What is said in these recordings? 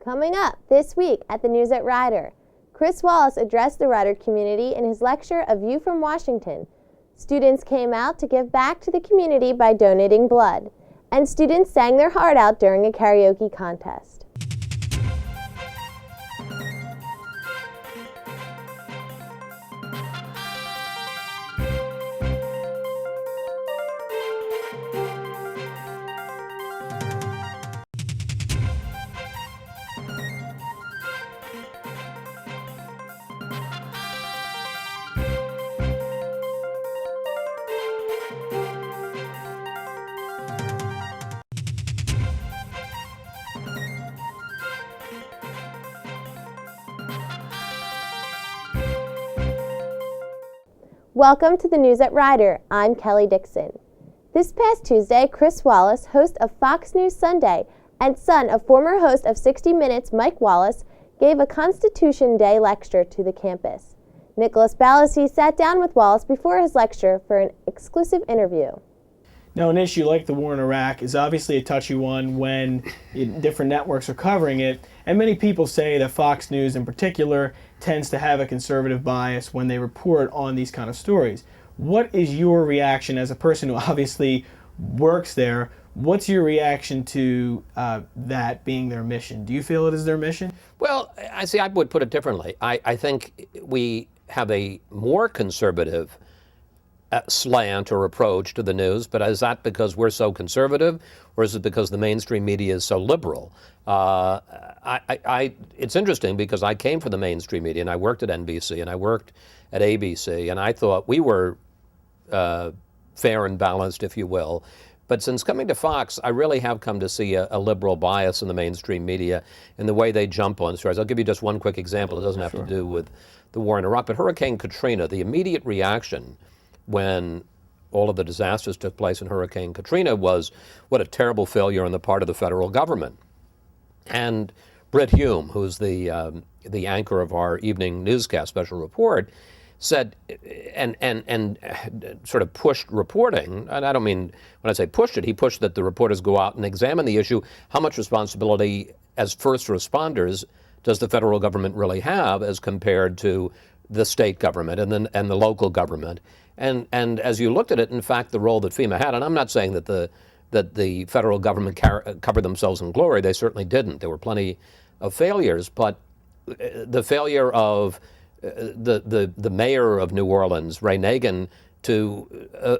Coming up this week at the News at Rider, Chris Wallace addressed the Rider community in his lecture, A View from Washington. Students came out to give back to the community by donating blood, and students sang their heart out during a karaoke contest. Welcome to the News at Rider. I'm Kelly Dixon. This past Tuesday, Chris Wallace, host of Fox News Sunday and son of former host of 60 Minutes, Mike Wallace, gave a Constitution Day lecture to the campus. Nicholas Balassi sat down with Wallace before his lecture for an exclusive interview. Now, an issue like the war in Iraq is obviously a touchy one when different networks are covering it, and many people say that Fox News in particular tends to have a conservative bias when they report on these kind of stories. What is your reaction as a person who obviously works there? What's your reaction to that being their mission? Do you feel it is their mission? Well, I would put it differently. I think we have a more conservative slant or approach to the news, but is that because we're so conservative, or is it because the mainstream media is so liberal? It's interesting because I came from the mainstream media, and I worked at NBC, and I worked at ABC, and I thought we were fair and balanced, if you will. But since coming to Fox, I really have come to see a liberal bias in the mainstream media in the way they jump on stories. I'll give you just one quick example. It doesn't have to do with the war in Iraq, but Hurricane Katrina, the immediate reaction when all of the disasters took place in Hurricane Katrina was, what a terrible failure on the part of the federal government. And Britt Hume, who's the anchor of our evening newscast special report, said, and sort of pushed reporting, and I don't mean, when I say pushed it, he pushed that the reporters go out and examine the issue. How much responsibility as first responders does the federal government really have as compared to the state government and the local government? And as you looked at it, in fact, the role that FEMA had, and I'm not saying that the federal government covered themselves in glory. They certainly didn't. There were plenty of failures, but the failure of the mayor of New Orleans, Ray Nagin, to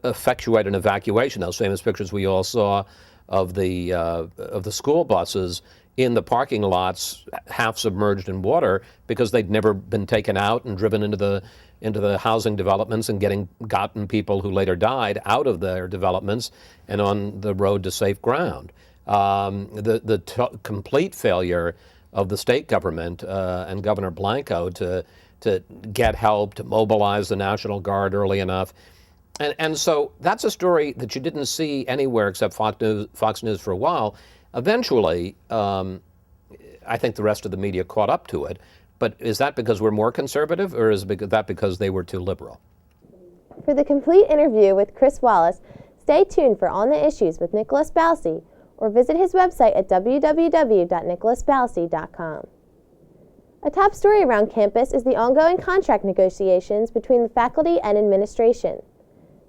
effectuate an evacuation, those famous pictures we all saw of the school buses in the parking lots, half submerged in water because they'd never been taken out and driven into the housing developments and gotten people who later died out of their developments and on the road to safe ground. The complete failure of the state government and Governor Blanco to get help, to mobilize the National Guard early enough. And so that's a story that you didn't see anywhere except Fox News for a while. Eventually, I think the rest of the media caught up to it. But is that because we're more conservative, or is that because they were too liberal? For the complete interview with Chris Wallace, stay tuned for On the Issues with Nicholas Balassi, or visit his website at www.nicholasbalassi.com. A top story around campus is the ongoing contract negotiations between the faculty and administration.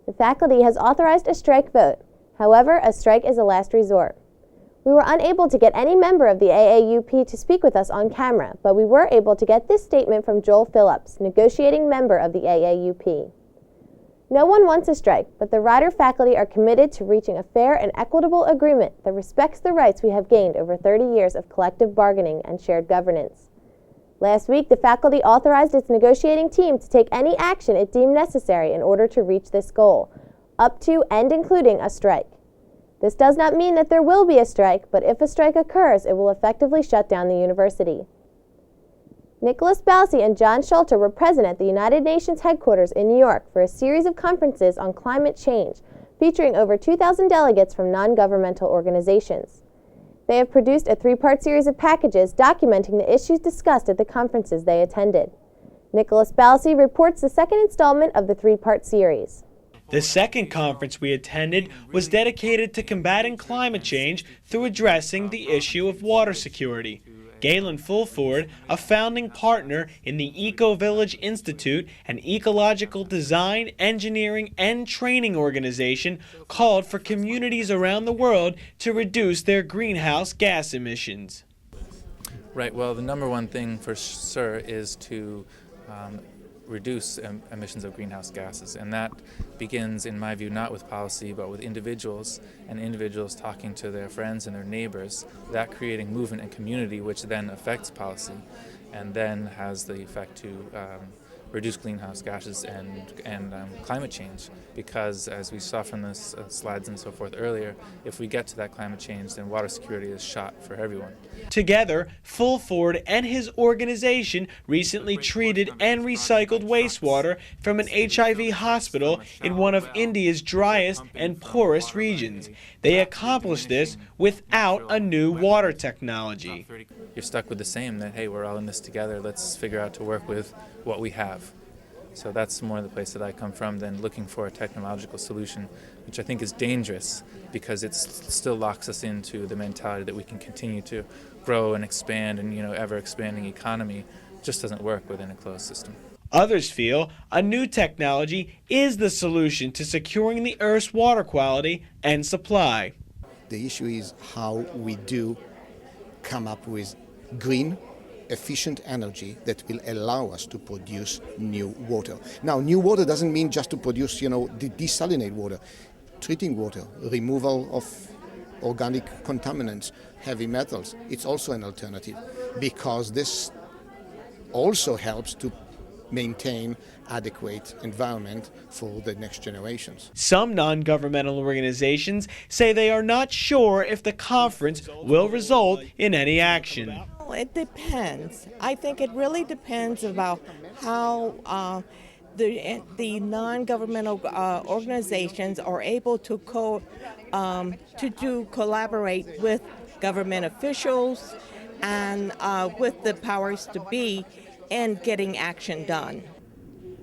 The faculty has authorized a strike vote. However, a strike is a last resort. We were unable to get any member of the AAUP to speak with us on camera, but we were able to get this statement from Joel Phillips, negotiating member of the AAUP. No one wants a strike, but the Rider faculty are committed to reaching a fair and equitable agreement that respects the rights we have gained over 30 years of collective bargaining and shared governance. Last week, the faculty authorized its negotiating team to take any action it deemed necessary in order to reach this goal, up to and including a strike. This does not mean that there will be a strike, but if a strike occurs, it will effectively shut down the university. Nicholas Balassi and John Schulter were present at the United Nations headquarters in New York for a series of conferences on climate change, featuring over 2,000 delegates from non-governmental organizations. They have produced a 3-part series of packages documenting the issues discussed at the conferences they attended. Nicholas Balassi reports the second installment of the 3-part series. The second conference we attended was dedicated to combating climate change through addressing the issue of water security. Galen Fulford, a founding partner in the Eco Village Institute, an ecological design, engineering, and training organization, called for communities around the world to reduce their greenhouse gas emissions. Right, well, the number one thing for sure is to reduce emissions of greenhouse gases, and that begins, in my view, not with policy but with individuals, and individuals talking to their friends and their neighbors, that creating movement and community, which then affects policy and then has the effect to reduce greenhouse gases and climate change, because as we saw from the slides and so forth earlier, if we get to that climate change, then water security is shot for everyone. Together, Fulford and his organization recently treated and recycled wastewater from an HIV hospital in one of India's driest and poorest regions. They accomplished this without a new water technology. You're stuck with the same, that, hey, we're all in this together, let's figure out to work with what we have. So that's more the place that I come from than looking for a technological solution, which I think is dangerous because it still locks us into the mentality that we can continue to grow and expand and, ever-expanding economy. It just doesn't work within a closed system. Others feel a new technology is the solution to securing the Earth's water quality and supply. The issue is how we do come up with green, efficient energy that will allow us to produce new water. Now, new water doesn't mean just to produce, desalinate water. Treating water, removal of organic contaminants, heavy metals, it's also an alternative because this also helps to maintain adequate environment for the next generations. Some non-governmental organizations say they are not sure if the conference will result in any action. It depends. I think it really depends about how the non-governmental organizations are able to collaborate with government officials and with the powers to be in getting action done.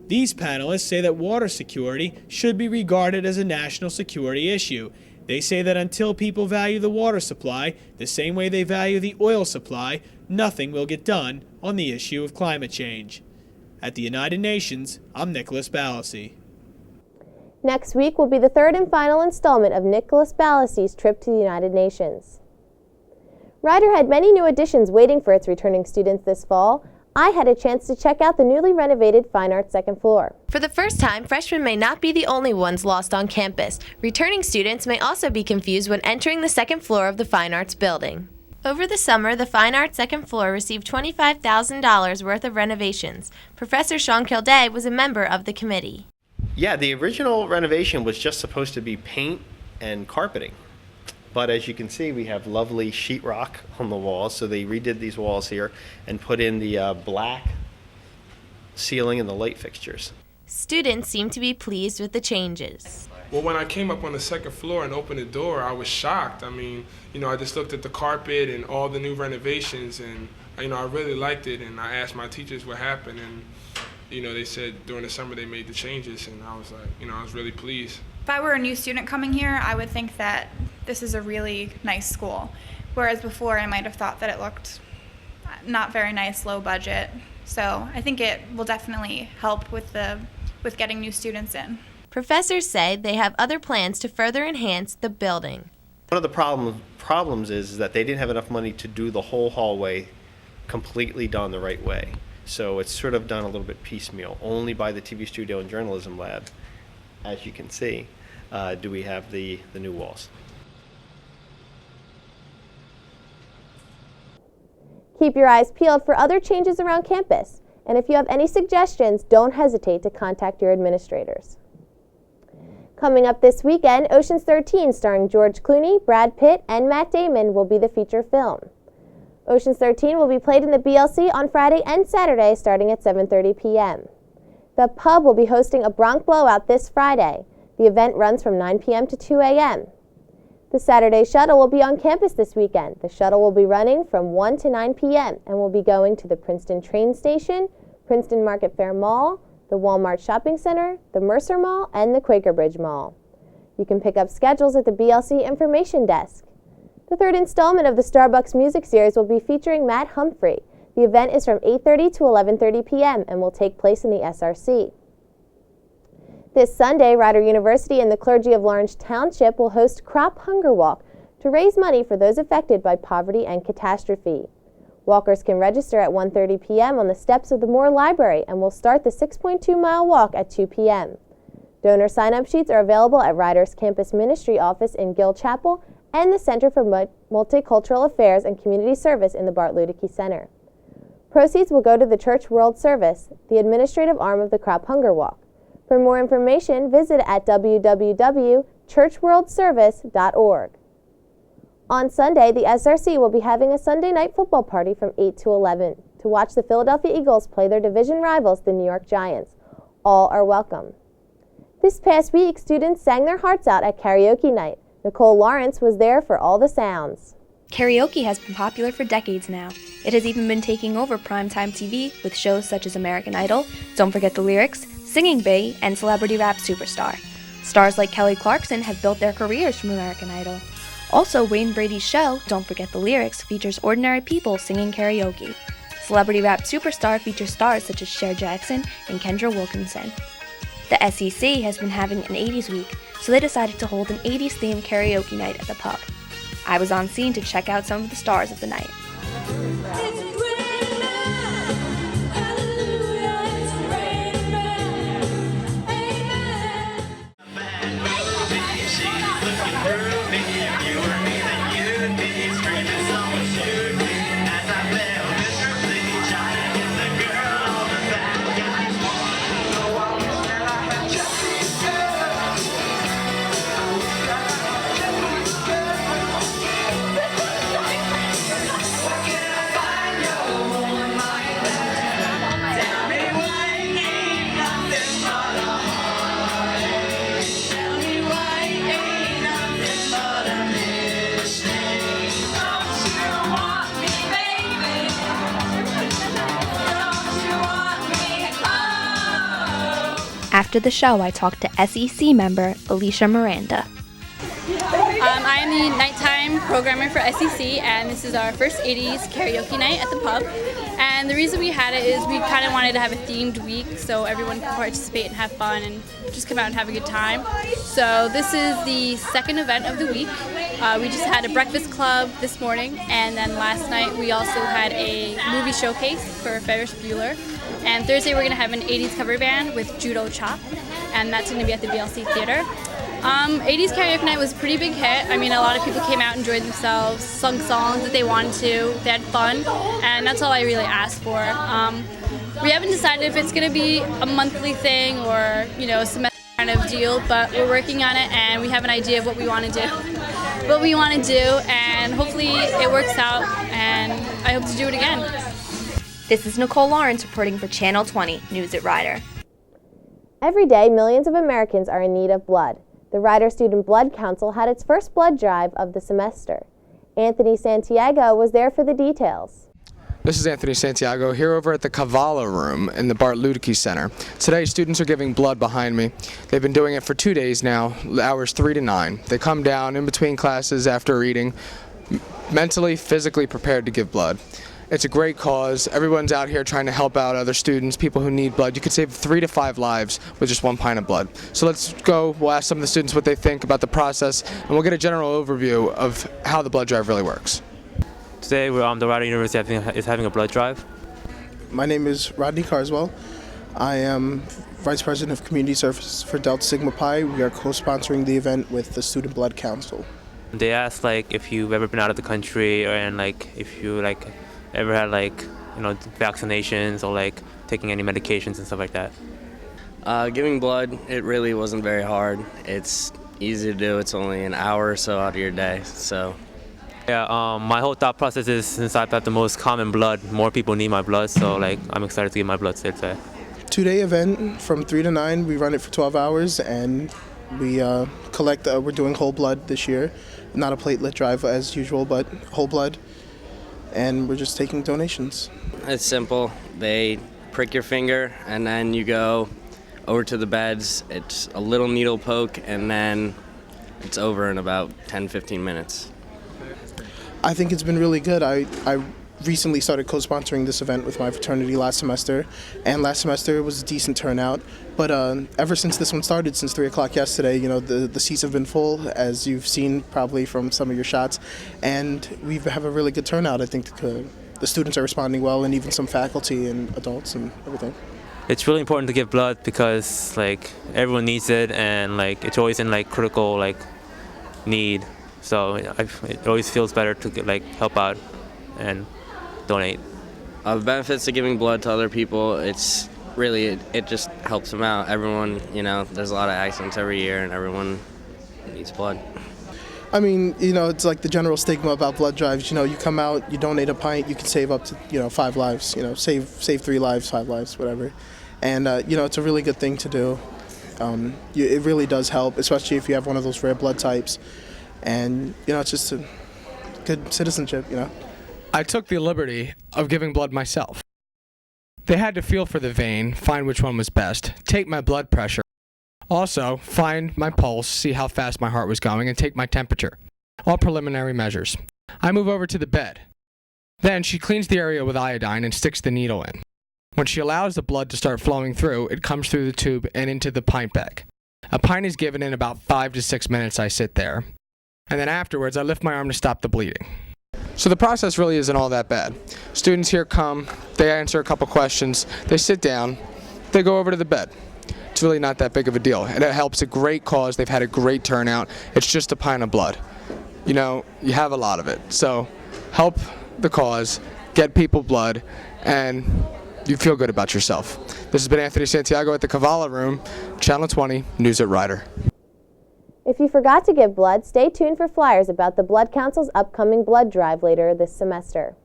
These panelists say that water security should be regarded as a national security issue. They say that until people value the water supply the same way they value the oil supply, nothing will get done on the issue of climate change. At the United Nations, I'm Nicholas Balassi. Next week will be the third and final installment of Nicholas Balassi's trip to the United Nations. Ryder had many new additions waiting for its returning students this fall. I had a chance to check out the newly renovated Fine Arts second floor. For the first time, freshmen may not be the only ones lost on campus. Returning students may also be confused when entering the second floor of the Fine Arts building. Over the summer, the Fine Arts second floor received $25,000 worth of renovations. Professor Sean Kilday was a member of the committee. Yeah, the original renovation was just supposed to be paint and carpeting. But as you can see, we have lovely sheetrock on the walls, so they redid these walls here and put in the black ceiling and the light fixtures. Students seem to be pleased with the changes. Well, when I came up on the second floor and opened the door, I was shocked. I mean, I just looked at the carpet and all the new renovations, and I really liked it. And I asked my teachers what happened, and they said during the summer they made the changes, and I was like, I was really pleased. If I were a new student coming here, I would think that this is a really nice school, whereas before I might have thought that it looked not very nice, low budget. So I think it will definitely help with getting new students in. Professors say they have other plans to further enhance the building. One of the problems is that they didn't have enough money to do the whole hallway completely done the right way. So it's sort of done a little bit piecemeal. Only by the TV studio and journalism lab, as you can see, do we have the new walls. Keep your eyes peeled for other changes around campus. And if you have any suggestions, don't hesitate to contact your administrators. Coming up this weekend, Ocean's 13, starring George Clooney, Brad Pitt, and Matt Damon, will be the feature film. Ocean's 13 will be played in the BLC on Friday and Saturday, starting at 7:30 p.m. The pub will be hosting a Bronc Blowout this Friday. The event runs from 9 p.m. to 2 a.m. The Saturday shuttle will be on campus this weekend. The shuttle will be running from 1 to 9 p.m. and will be going to the Princeton train station, Princeton Market Fair Mall, the Walmart Shopping Center, the Mercer Mall, and the Quaker Bridge Mall. You can pick up schedules at the BLC information desk. The third installment of the Starbucks Music Series will be featuring Matt Humphrey. The event is from 8:30 to 11:30 p.m. and will take place in the SRC. This Sunday, Rider University and the clergy of Lawrence Township will host Crop Hunger Walk to raise money for those affected by poverty and catastrophe. Walkers can register at 1:30 p.m. on the steps of the Moore Library and will start the 6.2-mile walk at 2 p.m. Donor sign-up sheets are available at Rider's Campus Ministry Office in Gill Chapel and the Center for Multicultural Affairs and Community Service in the Bart Luedeke Center. Proceeds will go to the Church World Service, the administrative arm of the Crop Hunger Walk. For more information, visit at www.churchworldservice.org. On Sunday, the SRC will be having a Sunday night football party from 8 to 11 to watch the Philadelphia Eagles play their division rivals, the New York Giants. All are welcome. This past week, students sang their hearts out at karaoke night. Nicole Lawrence was there for all the sounds. Karaoke has been popular for decades now. It has even been taking over primetime TV with shows such as American Idol, Don't Forget the Lyrics, Singing Bee, and Celebrity Rap Superstar. Stars like Kelly Clarkson have built their careers from American Idol. Also, Wayne Brady's show, Don't Forget the Lyrics, features ordinary people singing karaoke. Celebrity Rap Superstar features stars such as Cher Jackson and Kendra Wilkinson. The SEC has been having an 80s week, so they decided to hold an 80s-themed karaoke night at the pub. I was on scene to check out some of the stars of the night. After the show, I talked to SEC member Alicia Miranda. I am the nighttime programmer for SEC, and this is our first 80s karaoke night at the pub. And the reason we had it is we kind of wanted to have a themed week so everyone can participate and have fun and just come out and have a good time. So this is the second event of the week. We just had a breakfast club this morning, and then last night we also had a movie showcase for Ferris Bueller. And Thursday we're going to have an 80s cover band with Judo Chop, and that's going to be at the BLC Theater. 80s karaoke night was a pretty big hit. I mean, a lot of people came out, enjoyed themselves, sung songs that they wanted to, they had fun, and that's all I really asked for. We haven't decided if it's going to be a monthly thing or, a semester kind of deal, but we're working on it and we have an idea of what we want to do. And hopefully it works out, and I hope to do it again. This is Nicole Lawrence reporting for Channel 20 News at Rider. Every day, millions of Americans are in need of blood. The Rider Student Blood Council had its first blood drive of the semester. Anthony Santiago was there for the details. This is Anthony Santiago here over at the Cavallo Room in the Bart Luedeke Center. Today, students are giving blood behind me. They've been doing it for 2 days now, hours 3 to 9. They come down in between classes after reading, mentally, physically prepared to give blood. It's a great cause. Everyone's out here trying to help out other students, people who need blood. You could save 3 to 5 lives with just 1 pint of blood. So let's go, we'll ask some of the students what they think about the process, and we'll get a general overview of how the blood drive really works. Today, the Rider University is having a blood drive. My name is Rodney Carswell. I am Vice President of Community Service for Delta Sigma Pi. We are co-sponsoring the event with the Student Blood Council. They asked if you've ever been out of the country, and if you ever had vaccinations or taking any medications and stuff like that. Giving blood, it really wasn't very hard. It's easy to do. It's only an hour or so out of your day. So. Yeah, my whole thought process is, since I've got the most common blood, more people need my blood, so I'm excited to give my blood today. 2-day event from 3 to 9. We run it for 12 hours, and we collect. We're doing whole blood this year, not a platelet drive as usual, but whole blood, and we're just taking donations. It's simple. They prick your finger, and then you go over to the beds. It's a little needle poke, and then it's over in about 10-15 minutes. I think it's been really good. I recently started co-sponsoring this event with my fraternity last semester, and last semester it was a decent turnout. But ever since this one started, since 3 o'clock yesterday, the seats have been full, as you've seen probably from some of your shots, and we have a really good turnout. I think the students are responding well, and even some faculty and adults and everything. It's really important to give blood because like everyone needs it, and like it's always in like critical like need. So it always feels better to help out and donate. The benefits of giving blood to other people, it's really, it just helps them out. Everyone, there's a lot of accidents every year and everyone needs blood. I mean, it's like the general stigma about blood drives. You come out, you donate a pint, you can save up to, 5 lives, save 3 lives, 5 lives, whatever. And, it's a really good thing to do. It really does help, especially if you have one of those rare blood types. And, it's just a good citizenship, I took the liberty of giving blood myself. They had to feel for the vein, find which one was best, take my blood pressure, also find my pulse, see how fast my heart was going, and take my temperature. All preliminary measures. I move over to the bed. Then she cleans the area with iodine and sticks the needle in. When she allows the blood to start flowing through, it comes through the tube and into the pint bag. A pint is given in about 5 to 6 minutes. I sit there. And then afterwards, I lift my arm to stop the bleeding. So the process really isn't all that bad. Students here come, they answer a couple questions, they sit down, they go over to the bed. It's really not that big of a deal, and it helps a great cause. They've had a great turnout. It's just a pint of blood. You have a lot of it. So help the cause, get people blood, and you feel good about yourself. This has been Anthony Santiago at the Kavala Room, Channel 20, News at Ryder. If you forgot to give blood, stay tuned for flyers about the Blood Council's upcoming blood drive later this semester.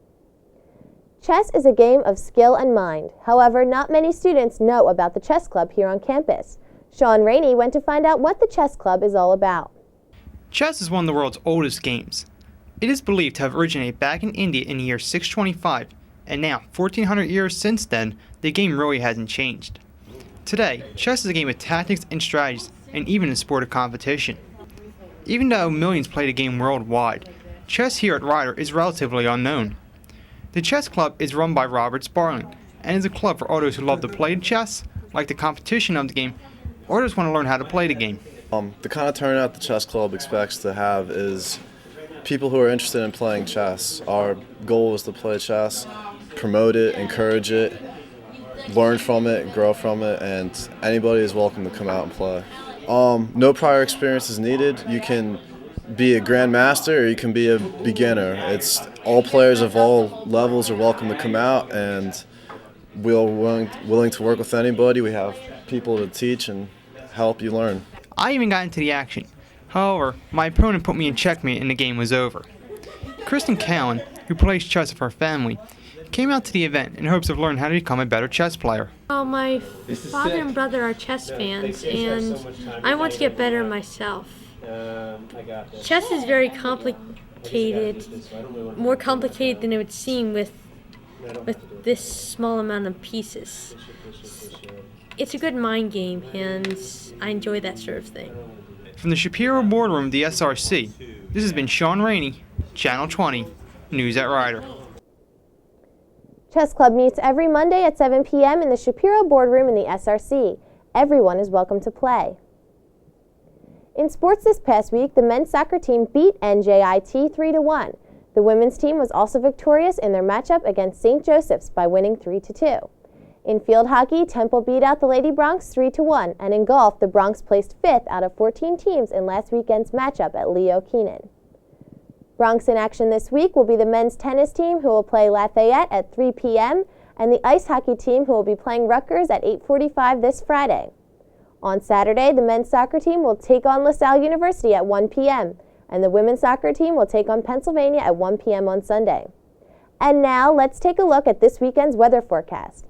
Chess is a game of skill and mind. However, not many students know about the chess club here on campus. Sean Rainey went to find out what the chess club is all about. Chess is one of the world's oldest games. It is believed to have originated back in India in the year 625, and now, 1400 years since then, the game really hasn't changed. Today, chess is a game of tactics and strategies, and even a sport of competition. Even though millions play the game worldwide, chess here at Ryder is relatively unknown. The chess club is run by Robert Sparling, and is a club for all those who love to play chess, like the competition of the game, or just want to learn how to play the game. The kind of turnout the chess club expects to have is people who are interested in playing chess. Our goal is to play chess, promote it, encourage it, learn from it, grow from it, and anybody is welcome to come out and play. No prior experience is needed. You can be a grandmaster or you can be a beginner. It's all players of all levels are welcome to come out, and we're willing to work with anybody. We have people to teach and help you learn. I even got into the action. However, my opponent put me in checkmate and the game was over. Kristen Cowan, who plays chess with her family, came out to the event in hopes of learning how to become a better chess player. Well, my father and brother are chess fans, and I want to get better myself. Chess is very complicated, more complicated than it would seem with this small amount of pieces. It's a good mind game, and I enjoy that sort of thing. From the Shapiro Boardroom of the SRC, this has been Sean Rainey, Channel 20, News at Ryder. Chess Club meets every Monday at 7 p.m. in the Shapiro Boardroom in the SRC. Everyone is welcome to play. In sports this past week, the men's soccer team beat NJIT 3-1. The women's team was also victorious in their matchup against St. Joseph's by winning 3-2. In field hockey, Temple beat out the Lady Bronx 3-1, and in golf, the Bronx placed 5th out of 14 teams in last weekend's matchup at Leo Keenan. Bronx in action this week will be the men's tennis team, who will play Lafayette at 3 p.m., and the ice hockey team, who will be playing Rutgers at 8:45 this Friday. On Saturday, the men's soccer team will take on LaSalle University at 1 p.m., and the women's soccer team will take on Pennsylvania at 1 p.m. on Sunday. And now, let's take a look at this weekend's weather forecast.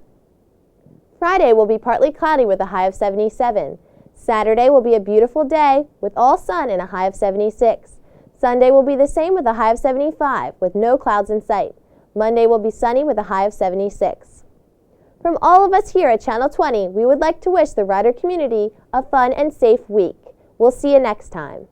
Friday will be partly cloudy with a high of 77. Saturday will be a beautiful day with all sun and a high of 76. Sunday will be the same with a high of 75, with no clouds in sight. Monday will be sunny with a high of 76. From all of us here at Channel 20, we would like to wish the Ryder community a fun and safe week. We'll see you next time.